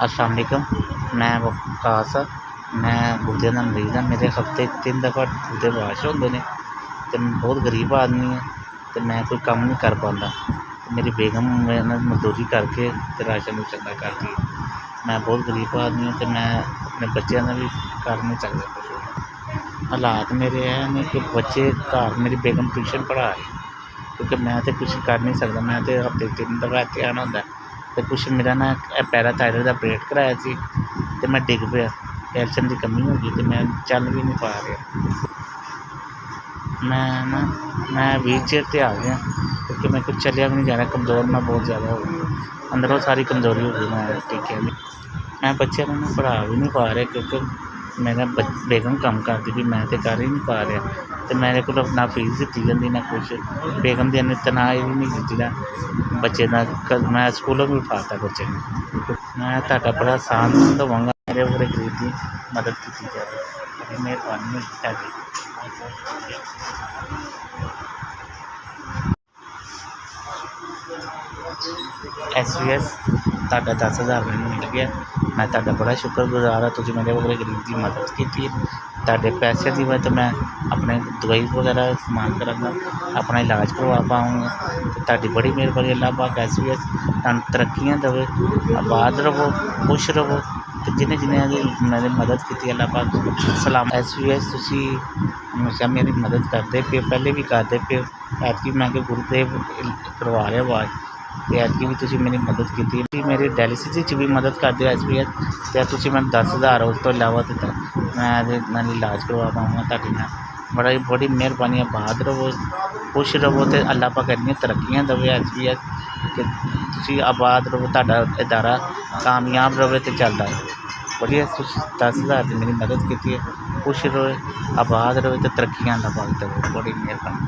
अस्सलाम वालेकुम। मैं वकास मैं गुर्दे का मरीज़ हाँ। मेरे हफ्ते 3 दफ़ा गुर्दे वाश होंदे ने ते मैं बहुत गरीब आदमी हाँ ते मैं कोई कम्म नहीं कर पांदा। मेरी बेगम मेहनत मजदूरी करके ते राशन रूशन दा करदी है। मैं बहुत गरीब आदमी हाँ ते मैं अपने बच्चों का भी कर नहीं सकदा कुछ। हालात मेरे है ने कि बच्चे घर मेरी बेगम ट्यूशन पढ़ा रही क्योंकि मैं तो कुछ कर नहीं सकदा। मैं तो हफ्ते 3 दफ़ा इत्थे आना होंदा ते कुछ मेरा ना पैराथायराइड दा ऑपरेट कराया सी ते मैं डिग पिया, कैल्शियम की कमी हो गई तो मैं चल भी नहीं पा रहा। मैं व्हील चेयर पर आ गया क्योंकि मैं कुछ चलिया भी नहीं जा रहा। कमज़ोर मैं बहुत ज़्यादा हो गई, अंदरों सारी कमज़ोरी हो गई। मैं टिकिया नहीं, मैं बच्चों को पढ़ा भी नहीं पा रहा क्योंकि मेरा बेगम कम करती भी मैं तो कर ही नहीं पा रहा। तो मेरे को ना फीस दिती जाती ना कुछ, बेगम की तनख्वाह भी नहीं दिती बच्चे का। मैं स्कूलों भी उठाता बच्चे ने। मैं तुहाडा बड़ा आसान होवांगा, मेरे वगैरह गरीब की मदद की जाए, बड़ी मेहरबानी होगी तुहाडी। SVS तुहाडा 10,000 मैनूं मिल गया। मैं तुहाडा बड़ा शुक्रगुजार हाँ, तुसीं मेरे वगैरह गरीब की मदद की। तुहाडे पैसे की वजह तो मैं अपने दवाई वगैरह इस्तेमाल करांगा, अपना इलाज करवा पाऊँगा। तो तुहाडी बड़ी मेहरबानी। अल्लाह पाक SVS तुहानूं तरक्कियां देवे, आबाद रवो, खुश रवो। तो जिन्हें मेरी मदद की अल्लाह पाक सलाम। SVS तुसीं हमेशा मेरी मदद करते पे, पहले भी करते पे। ऐतकी मैं गुरुदेव करवा रहा आवाज़ तो ऐतकी भी तुसीं मेरी मदद की। मेरी डायलिसिस भी मदद करते हो SVS तो तुसीं मैं 10,000 उस तो इलावा दिता, मैं इलाज करवा पाऊँगा तुहाडे नाल। बड़ी मेहरबानी। आबाद रवो, खुश रवो तो अल्लाह पाक इन्नियां तरक्कियां देवे SVS कि तुसीं आबाद रवो, तुहाडा इदारा कामयाब रवे तो चलदा रहे। बड़ी 10,000 की मेरी मदद की है। खुश रहे, आबाद रहे तो तरक्कियां अल्लाह पाक देवे। बड़ी मेहरबानी।